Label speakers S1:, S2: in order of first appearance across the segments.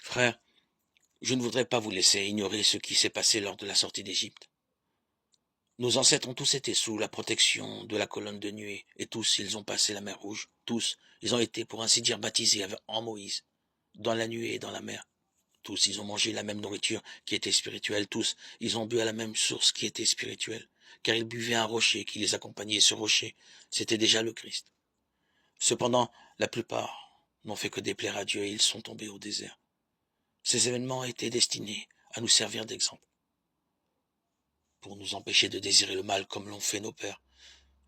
S1: Frères, je ne voudrais pas vous laisser ignorer ce qui s'est passé lors de la sortie d'Égypte. Nos ancêtres ont tous été sous la protection de la colonne de nuée, et tous ils ont passé la mer Rouge. Tous, ils ont été, pour ainsi dire, baptisés en Moïse, dans la nuée et dans la mer. Tous, ils ont mangé la même nourriture qui était spirituelle. Tous, ils ont bu à la même source qui était spirituelle, car ils buvaient un rocher qui les accompagnait. Ce rocher, c'était déjà le Christ. Cependant, la plupart n'ont fait que déplaire à Dieu et ils sont tombés au désert. Ces événements étaient destinés à nous servir d'exemple, pour nous empêcher de désirer le mal comme l'ont fait nos pères.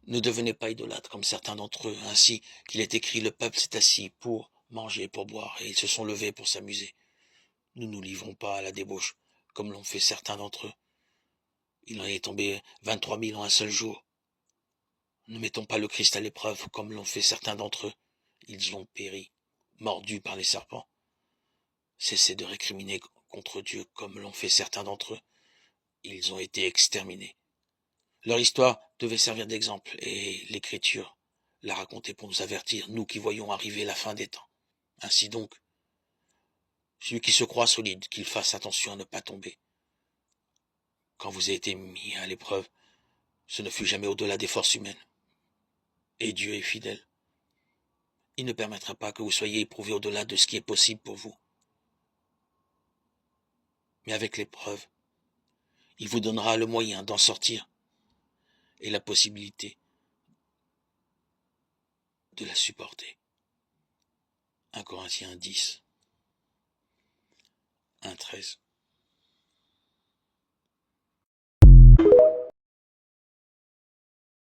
S1: Ne devenez pas idolâtres comme certains d'entre eux, ainsi qu'il est écrit, le peuple s'est assis pour manger, pour boire, et ils se sont levés pour s'amuser. Nous ne nous livrons pas à la débauche, comme l'ont fait certains d'entre eux. Il en est tombé 23 000 en un seul jour. Ne mettons pas le Christ à l'épreuve, comme l'ont fait certains d'entre eux. Ils ont péri, mordus par les serpents. Cessez de récriminer contre Dieu, comme l'ont fait certains d'entre eux. Ils ont été exterminés. Leur histoire devait servir d'exemple, et l'Écriture l'a racontée pour nous avertir, nous qui voyons arriver la fin des temps. Ainsi donc, celui qui se croit solide, qu'il fasse attention à ne pas tomber. Quand vous avez été mis à l'épreuve, ce ne fut jamais au-delà des forces humaines. Et Dieu est fidèle. Il ne permettra pas que vous soyez éprouvés au-delà de ce qui est possible pour vous. Mais avec l'épreuve, il vous donnera le moyen d'en sortir et la possibilité de la supporter. 1 Corinthiens 10, 1, 13.